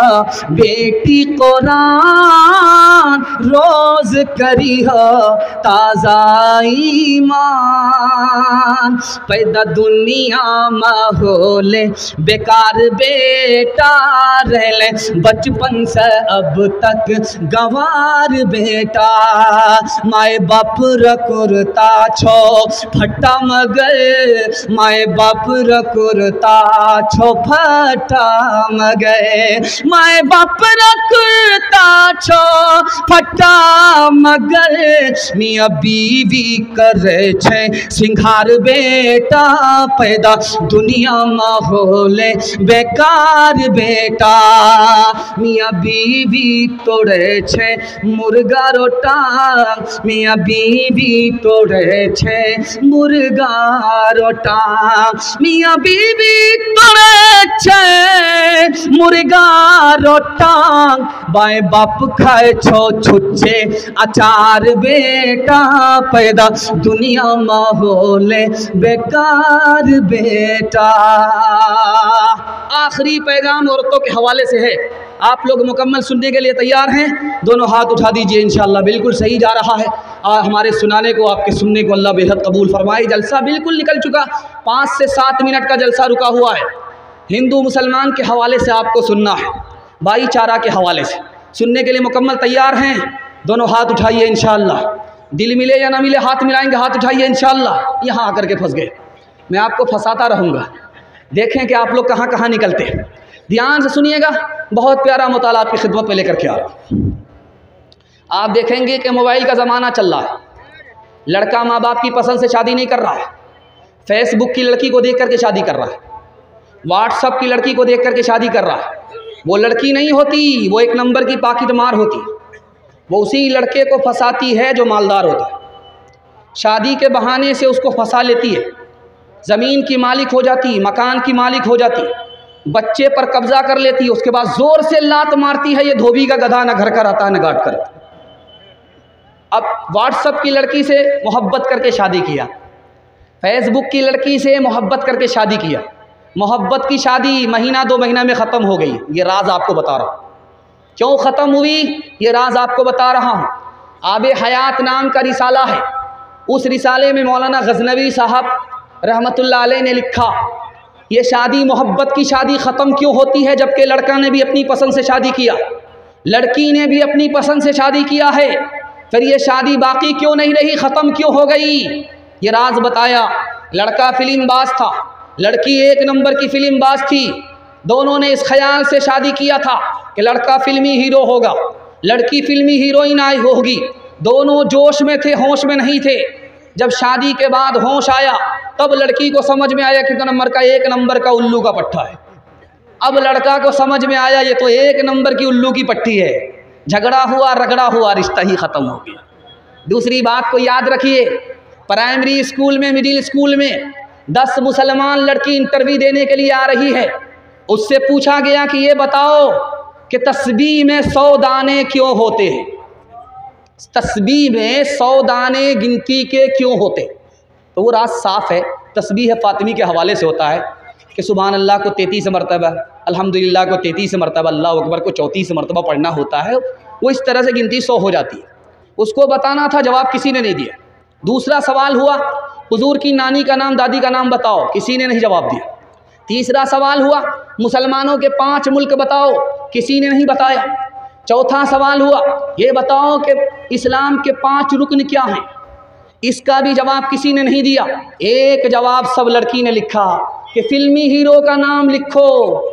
बेटी कुरान, रोज करी हो ताज़ा ईमान, पैदा दुनिया माहौल बेकार बेटा रहले, बचपन से अब तक गंवार बेटा, माए बाप रकुरता छो फटा मगर, माए बाप रकुरता छो फटा मगर, माए बाप रकुरता छो फटा मगर, मियाँ बीवी करे छे सिंगार बेटा, पैदा दुनिया माहौल बेकार बेटा, मियाँ बीवी तोड़े छे मुर्गा रोटा, मियाँ बीवी तोड़े छे मुर्गा रोटा, मियाँ बीवी तोड़े छे मुर्गा रोटा, बाएं बाप खाए छो छुच्छे अचार बेटा, पैदा दुनिया माहौल बेकार बेटा। आखिरी पैगाम औरतों के हवाले से है, आप लोग मुकम्मल सुनने के लिए तैयार हैं? दोनों हाथ उठा दीजिए, इंशाअल्लाह बिल्कुल सही जा रहा है। हमारे सुनाने को, आपके सुनने को अल्लाह बेहद कबूल फरमाए। जलसा बिल्कुल निकल चुका, 5 से 7 मिनट का जलसा रुका हुआ है। हिंदू मुसलमान के हवाले से आपको सुनना है, भाईचारा के हवाले से सुनने के लिए मुकम्मल तैयार हैं? दोनों हाथ उठाइए इंशाअल्लाह, दिल मिले या ना मिले हाथ मिलाएंगे, हाथ उठाइए इंशाअल्लाह। यहाँ आकर के फंस गए, मैं आपको फंसाता रहूँगा, देखें कि आप लोग कहाँ कहाँ निकलते हैं। ध्यान से सुनिएगा, बहुत प्यारा मुताला आपकी खिदमत में लेकर के आ रहा हूँ। आप देखेंगे कि मोबाइल का ज़माना चल रहा है, लड़का माँ बाप की पसंद से शादी नहीं कर रहा है, फेसबुक की लड़की को देख करके शादी कर रहा है, व्हाट्सअप की लड़की को देख करके शादी कर रहा है। वो लड़की नहीं होती, वो एक नंबर की पाकिट मार होती, वो उसी लड़के को फंसाती है जो मालदार होता है, शादी के बहाने से उसको फंसा लेती है, ज़मीन की मालिक हो जाती, मकान की मालिक हो जाती, बच्चे पर कब्जा कर लेती है, उसके बाद ज़ोर से लात मारती है, ये धोबी का गधा न घर का रहता है न गाट कर। अब व्हाट्सअप की लड़की से मोहब्बत करके शादी किया, फेसबुक की लड़की से मोहब्बत करके शादी किया, मोहब्बत की शादी महीना 2 महीना में ख़त्म हो गई। ये राज आपको बता रहा हूँ, क्यों ख़त्म हुई ये राज आपको बता रहा हूँ। आबे हयात नाम का रिसाला है, उस रिसाले में मौलाना गज़नवी साहब रहमतुल्लाह अलैह ने लिखा, ये शादी मोहब्बत की शादी ख़त्म क्यों होती है, जबकि लड़का ने भी अपनी पसंद से शादी किया, लड़की ने भी अपनी पसंद से शादी किया है, फिर ये शादी बाकी क्यों नहीं रही, ख़त्म क्यों हो गई? ये राज बताया। लड़का फिल्म बाज था, लड़की एक नंबर की फिल्म बाज थी, दोनों ने इस ख्याल से शादी किया था कि लड़का फिल्मी हीरो होगा, लड़की फिल्मी हीरोइन आई होगी, दोनों जोश में थे, होश में नहीं थे। जब शादी के बाद होश आया तब लड़की को समझ में आया कि एक नंबर का उल्लू का पट्टा है। अब लड़का को समझ में आया ये तो 1 नंबर की उल्लू की पट्टी है, झगड़ा हुआ, रगड़ा हुआ, रिश्ता ही ख़त्म हो गया। दूसरी बात को याद रखिए, प्राइमरी स्कूल में, मिडिल स्कूल में 10 मुसलमान लड़की इंटरव्यू देने के लिए आ रही है, उससे पूछा गया कि ये बताओ कि तस्बीह में 100 दाने क्यों होते हैं, तस्बीह में 100 दाने गिनती के क्यों होते? तो वो राज साफ़ है, तस्बीह फ़ातिमी के हवाले से होता है कि सुबहान अल्लाह को 33 मरतबा, अल्हम्दुलिल्लाह को 33 मरतबा, अल्लाह अकबर को 34 मरतबा पढ़ना होता है, वो इस तरह से गिनती 100 हो जाती है। उसको बताना था, जवाब किसी ने नहीं दिया। दूसरा सवाल हुआ हुजूर की नानी का नाम, दादी का नाम बताओ, किसी ने नहीं जवाब दिया। तीसरा सवाल हुआ, मुसलमानों के 5 मुल्क बताओ, किसी ने नहीं बताया। चौथा सवाल हुआ, ये बताओ कि इस्लाम के 5 रुकन क्या हैं, इसका भी जवाब किसी ने नहीं दिया। एक जवाब सब लड़की ने लिखा कि फिल्मी हीरो का नाम लिखो,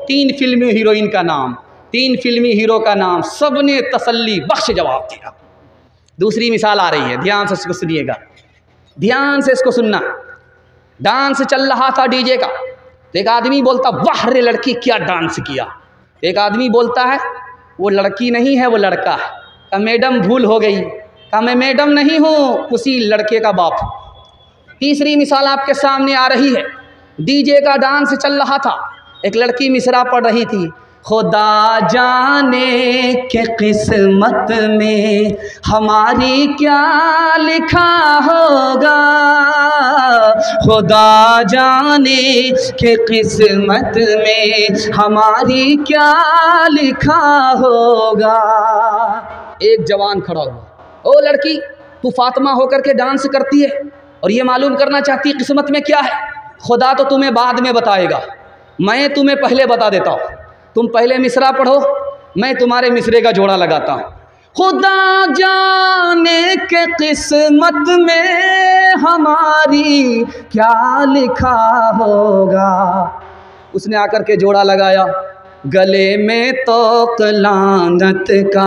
3 फिल्मी हीरोइन का नाम, 3 फिल्मी हीरो का नाम, सब ने तसल्ली बख्श जवाब दिया। दूसरी मिसाल आ रही है, ध्यान से इसको सुनिएगा, ध्यान से इसको सुनना। डांस चल रहा था डीजे का, तो एक आदमी बोलता वाह रे लड़की क्या डांस किया। एक आदमी बोलता है वो लड़की नहीं है वो लड़का है। कहा मैडम भूल हो गई। कहा मैं मैडम नहीं हूँ, उसी लड़के का बाप। तीसरी मिसाल आपके सामने आ रही है, डीजे का डांस चल रहा था, एक लड़की मिसरा पढ़ रही थी, खुदा जाने के किस्मत में हमारी क्या लिखा होगा, खुदा जाने के किस्मत में हमारी क्या लिखा होगा। एक जवान खड़ा हुआ, ओ लड़की तू फातिमा होकर के डांस करती है और ये मालूम करना चाहती है किस्मत में क्या है। खुदा तो तुम्हें बाद में बताएगा, मैं तुम्हें पहले बता देता हूँ। तुम पहले मिसरा पढ़ो, मैं तुम्हारे मिसरे का जोड़ा लगाता हूँ। खुदा जाने के किस्मत में हमारी क्या लिखा होगा। उसने आकर के जोड़ा लगाया, गले में तोक लानत का,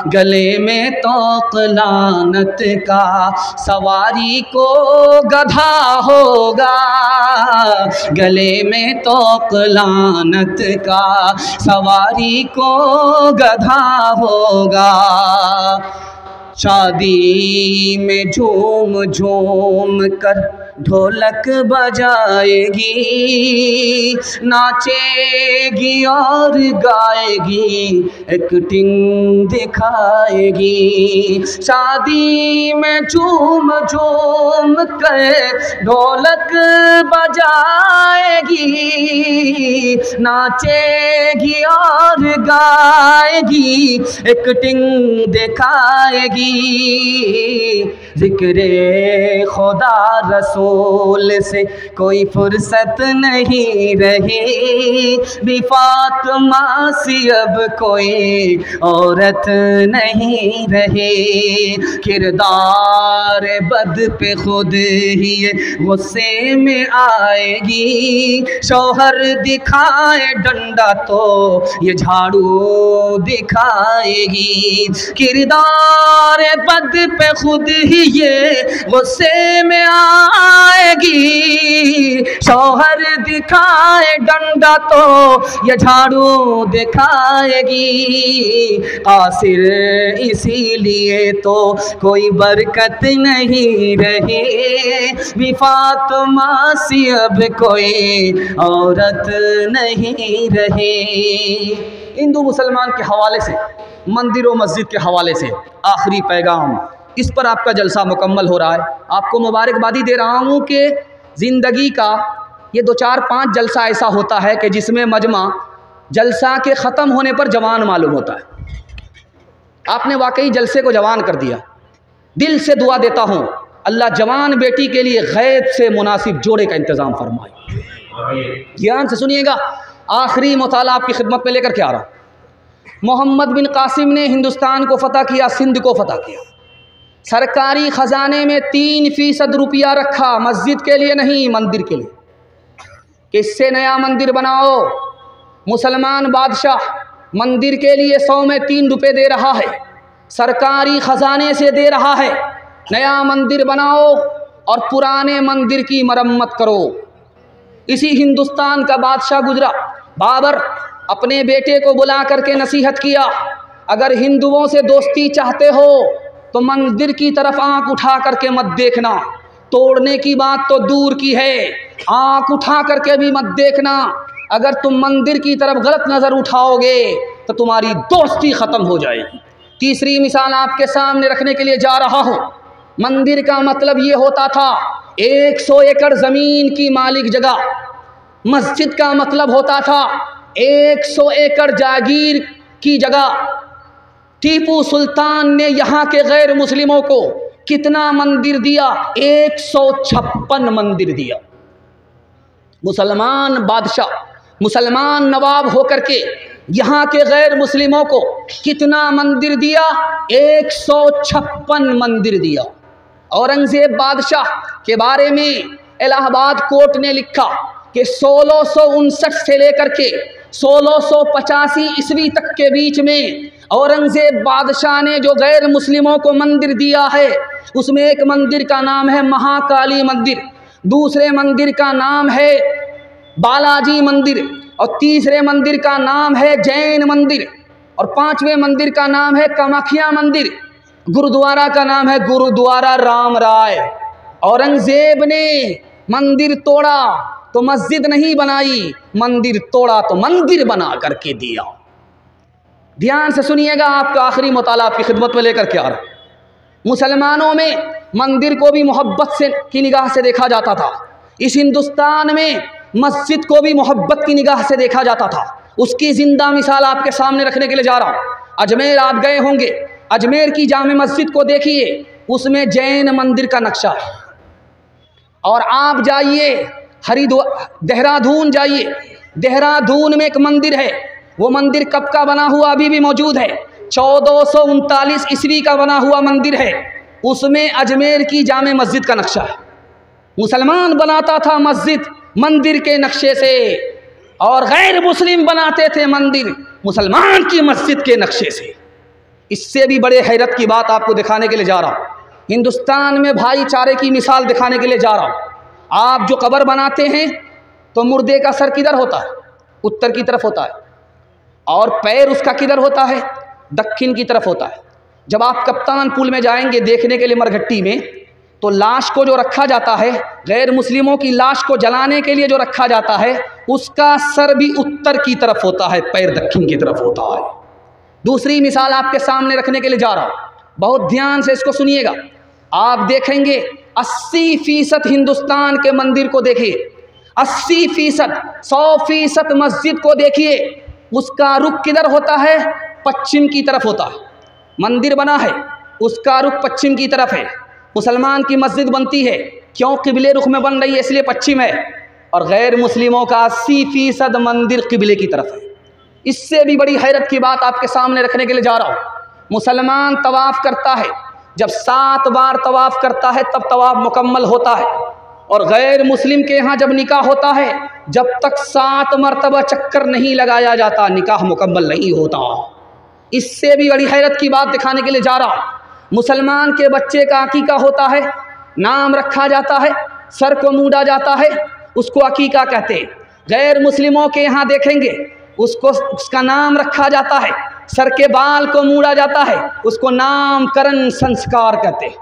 गले में तोक लानत का, सवारी को गधा होगा, गले में तोक लानत का, सवारी को गधा होगा। शादी में झूम झूम कर ढोलक बजाएगी, नाचेगी और गाएगी, एक्टिंग दिखाएगी। शादी में झूम झूम कर ढोलक बजाएगी, नाचेगी और गाएगी, एक्टिंग दिखाएगी। ज़िक्रे खुदा रसूल से कोई फुर्सत नहीं रही, भी फातिमा सी अब कोई औरत नहीं रही। किरदार बद पे खुद ही गुस्से में आएगी, शौहर दिखाए डंडा तो ये झाड़ू दिखाएगी। किरदार बद पे खुद ही ये गुस्से में आएगी, शौहर दिखाए डंडा तो ये झाड़ू दिखाएगी। कासिर इसीलिए तो कोई बरकत नहीं रही, भी फातिमा सी अब कोई औरत नहीं रही। हिंदू मुसलमान के हवाले से, मंदिर और मस्जिद के हवाले से आखिरी पैगाम, इस पर आपका जलसा मुकम्मल हो रहा है। आपको मुबारकबादी दे रहा हूँ कि ज़िंदगी का ये 2, 4, 5 जलसा ऐसा होता है कि जिसमें मजमा जलसा के ख़त्म होने पर जवान मालूम होता है। आपने वाकई जलसे को जवान कर दिया। दिल से दुआ देता हूँ अल्लाह जवान बेटी के लिए गैब से मुनासिब जोड़े का इंतज़ाम फरमाए। ध्यान से सुनिएगा, आखिरी मुताला आपकी खिदमत में लेकर के आ रहा हूँ। मोहम्मद बिन कासिम ने हिंदुस्तान को फ़तह किया, सिंध को फ़तह किया। सरकारी ख़जाने में 3% रुपया रखा, मस्जिद के लिए नहीं, मंदिर के लिए। किससे नया मंदिर बनाओ? मुसलमान बादशाह मंदिर के लिए 100 में 3 रुपये दे रहा है, सरकारी ख़जाने से दे रहा है। नया मंदिर बनाओ और पुराने मंदिर की मरम्मत करो। इसी हिंदुस्तान का बादशाह गुजरा, बाबर, अपने बेटे को बुला करके नसीहत किया, अगर हिंदुओं से दोस्ती चाहते हो तो मंदिर की तरफ आंख उठा करके मत देखना। तोड़ने की बात तो दूर की है, आंख उठा करके भी मत देखना। अगर तुम मंदिर की तरफ गलत नज़र उठाओगे तो तुम्हारी दोस्ती ख़त्म हो जाएगी। तीसरी मिसाल आपके सामने रखने के लिए जा रहा हूँ। मंदिर का मतलब ये होता था 100 एकड़ ज़मीन की मालिक जगह। मस्जिद का मतलब होता था 100 एकड़ जागीर की जगह। टीपू सुल्तान ने यहाँ के गैर मुस्लिमों को कितना मंदिर दिया? 156 मंदिर दिया। मुसलमान बादशाह, मुसलमान नवाब होकर के यहाँ के गैर मुस्लिमों को कितना मंदिर दिया? 156 मंदिर दिया। औरंगजेब बादशाह के बारे में इलाहाबाद कोर्ट ने लिखा कि 1659 से लेकर के 1685 ईस्वी तक के बीच में औरंगजेब बादशाह ने जो गैर मुस्लिमों को मंदिर दिया है, उसमें एक मंदिर का नाम है महाकाली मंदिर, दूसरे मंदिर का नाम है बालाजी मंदिर, और तीसरे मंदिर का नाम है जैन मंदिर, और पांचवें मंदिर का नाम है कामाख्या मंदिर, गुरुद्वारा का नाम है गुरुद्वारा राम राय। औरंगजेब ने मंदिर तोड़ा तो मस्जिद नहीं बनाई, मंदिर तोड़ा तो मंदिर बना करके दिया। ध्यान से सुनिएगा, आपका आखिरी मुताला आपकी खिदमत में लेकर के आ रहा। मुसलमानों में मंदिर को भी मोहब्बत से की निगाह से देखा जाता था। इस हिंदुस्तान में मस्जिद को भी मोहब्बत की निगाह से देखा जाता था। उसकी जिंदा मिसाल आपके सामने रखने के लिए जा रहा हूँ। अजमेर आप गए होंगे, अजमेर की जामे मस्जिद को देखिए, उसमें जैन मंदिर का नक्शा है। और आप जाइए देहरादून जाइए, देहरादून में एक मंदिर है, वो मंदिर कब का बना हुआ अभी भी मौजूद है, 1439 ईस्वी का बना हुआ मंदिर है, उसमें अजमेर की जामे मस्जिद का नक्शा है। मुसलमान बनाता था मस्जिद मंदिर के नक्शे से, और गैर मुस्लिम बनाते थे मंदिर मुसलमान की मस्जिद के नक्शे से। इससे भी बड़े हैरत की बात आपको दिखाने के लिए जा रहा हूँ। हिंदुस्तान में भाईचारे की मिसाल दिखाने के लिए जा रहा हूँ। आप जो कब्र बनाते हैं तो मुर्दे का सर किधर होता है? उत्तर की तरफ होता है, और पैर उसका किधर होता है? दक्षिण की तरफ होता है। जब आप कप्तान पुल में जाएंगे देखने के लिए मरघट्टी में, तो लाश को जो रखा जाता है, गैर मुस्लिमों की लाश को जलाने के लिए जो रखा जाता है, उसका सर भी उत्तर की तरफ होता है, पैर दक्षिण की तरफ होता है। दूसरी मिसाल आपके सामने रखने के लिए जा रहा हूँ, बहुत ध्यान से इसको सुनिएगा। आप देखेंगे 80% हिंदुस्तान के मंदिर को देखिए, 80%, 100% मस्जिद को देखिए, उसका रुख किधर होता है? पश्चिम की तरफ होता है। मंदिर बना है, उसका रुख पश्चिम की तरफ है। मुसलमान की मस्जिद बनती है, क्यों? किबले रुख में बन रही है, इसलिए पश्चिम है। और गैर मुस्लिमों का 80% मंदिर किबले की तरफ है। इससे भी बड़ी हैरत की बात आपके सामने रखने के लिए जा रहा हूँ। मुसलमान तवाफ़ करता है, जब 7 बार तवाफ़ करता है तब तवाफ़ मुकम्मल होता है, और गैर मुस्लिम के यहाँ जब निकाह होता है, जब तक 7 मरतबा चक्कर नहीं लगाया जाता, निकाह मुकम्मल नहीं होता। इससे भी बड़ी हैरत की बात दिखाने के लिए जा रहा हूँ। मुसलमान के बच्चे का अकीका होता है, नाम रखा जाता है, सर को मूड़ा जाता है, उसको अकीका कहते हैं। गैर मुस्लिमों के यहाँ देखेंगे, उसका नाम रखा जाता है, सर के बाल को मूड़ा जाता है, उसको नामकरण संस्कार कहते हैं।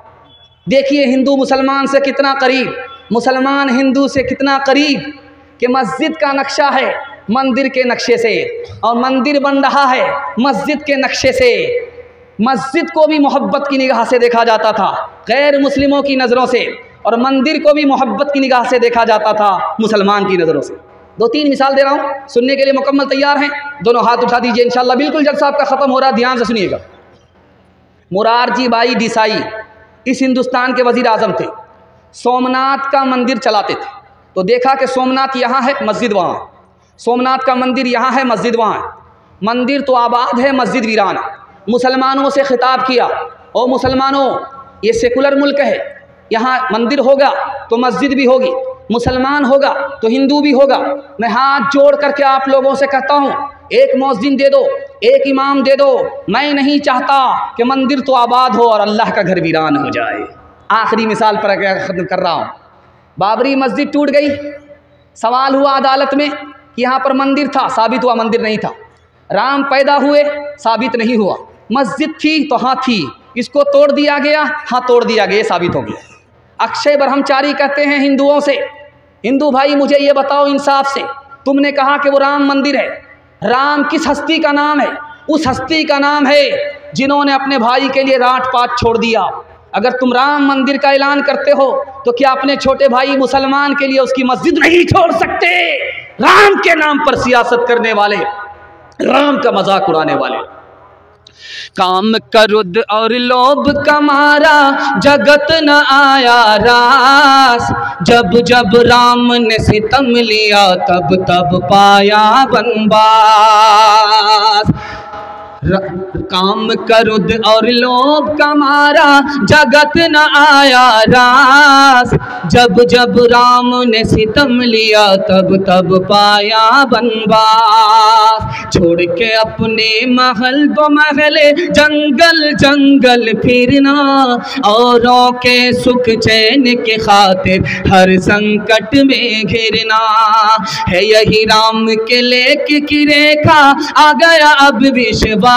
देखिए हिंदू मुसलमान से कितना करीब, मुसलमान हिंदू से कितना करीब, कि मस्जिद का नक्शा है मंदिर के नक्शे से, और मंदिर बन रहा है मस्जिद के नक्शे से। मस्जिद को भी मोहब्बत की निगाह से देखा जाता था गैर मुस्लिमों की नज़रों से, और मंदिर को भी मोहब्बत की निगाह से देखा जाता था मुसलमान की नज़रों से। 2-3 मिसाल दे रहा हूँ, सुनने के लिए मुकम्मल तैयार हैं? दोनों हाथ उठा दीजिए इंशाल्लाह। बिल्कुल जलसा आपका ख़त्म हो रहा है, ध्यान से सुनिएगा। मुरारजी भाई देसाई इस हिंदुस्तान के वज़ीर आज़म थे, सोमनाथ का मंदिर चलाते थे। तो देखा कि सोमनाथ यहाँ है, मस्जिद वहाँ है, सोमनाथ का मंदिर यहाँ है, मस्जिद वहाँ है। मंदिर तो आबाद है, मस्जिद वीरान है। मुसलमानों से खिताब किया, ओ मुसलमानों, ये सेकुलर मुल्क है, यहाँ मंदिर होगा तो मस्जिद भी होगी, मुसलमान होगा तो हिंदू भी होगा। मैं हाथ जोड़ करके आप लोगों से कहता हूँ, एक मौज़िन दे दो, एक इमाम दे दो। मैं नहीं चाहता कि मंदिर तो आबाद हो और अल्लाह का घर वीरान हो जाए। आखिरी मिसाल पर ख़त्म कर रहा हूँ। बाबरी मस्जिद टूट गई, सवाल हुआ अदालत में कि यहाँ पर मंदिर था, साबित हुआ मंदिर नहीं था। राम पैदा हुए, साबित नहीं हुआ। मस्जिद थी तो हाँ थी, इसको तोड़ दिया गया, हाँ तोड़ दिया गया, साबित हो गया। अक्षय ब्रह्मचारी कहते हैं हिंदुओं से, हिंदू भाई मुझे ये बताओ इंसाफ से, तुमने कहा कि वो राम मंदिर है, राम किस हस्ती का नाम है? उस हस्ती का नाम है जिन्होंने अपने भाई के लिए राट पाट छोड़ दिया। अगर तुम राम मंदिर का ऐलान करते हो तो क्या अपने छोटे भाई मुसलमान के लिए उसकी मस्जिद नहीं छोड़ सकते? राम के नाम पर सियासत करने वाले, राम का मजाक उड़ाने वाले। काम क्रोध और लोभ का मारा जगत न आया रास, जब जब राम ने सितम लिया तब तब पाया वनवास। काम क्रोध और लोभ का मारा जगत न आया रास, जब जब राम ने सितम लिया तब तब पाया वनवास। छोड़ के अपने महल दो महले जंगल जंगल फिरना, औरों के सुख चैन के खातिर हर संकट में घिरना। है यही राम के लेख की रेखा आ गया अब विश्वास,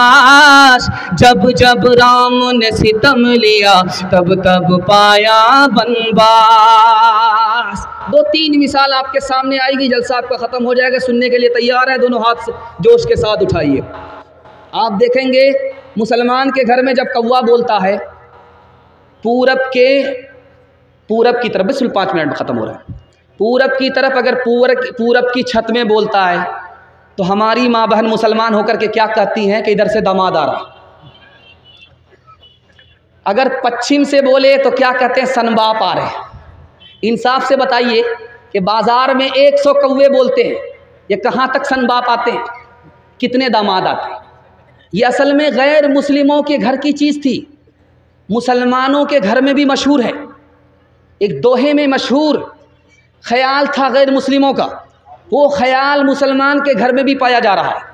जब जब राम ने सितम लिया तब तब पाया वनवास। दो तीन मिसाल आपके सामने आएगी, जलसा आपका ख़त्म हो जाएगा। सुनने के लिए तैयार है? दोनों हाथ जोश के साथ उठाइए। आप देखेंगे मुसलमान के घर में जब कौवा बोलता है पूरब की तरफ, बस 5 मिनट में ख़त्म हो रहा है, पूरब की तरफ अगर पूरब की छत में बोलता है तो हमारी माँ बहन मुसलमान होकर के क्या कहती हैं कि इधर से दामाद आ रहा। अगर पश्चिम से बोले तो क्या कहते हैं, सनबाप आ रहे। इंसाफ से बताइए कि बाज़ार में 100 कौवे बोलते हैं, ये कहाँ तक सनबाप आते हैं, कितने दामाद आते हैं? ये असल में गैर मुस्लिमों के घर की चीज़ थी, मुसलमानों के घर में भी मशहूर है। एक दोहे में मशहूर ख्याल था गैर मुस्लिमों का, वो ख्याल मुसलमान के घर में भी पाया जा रहा है।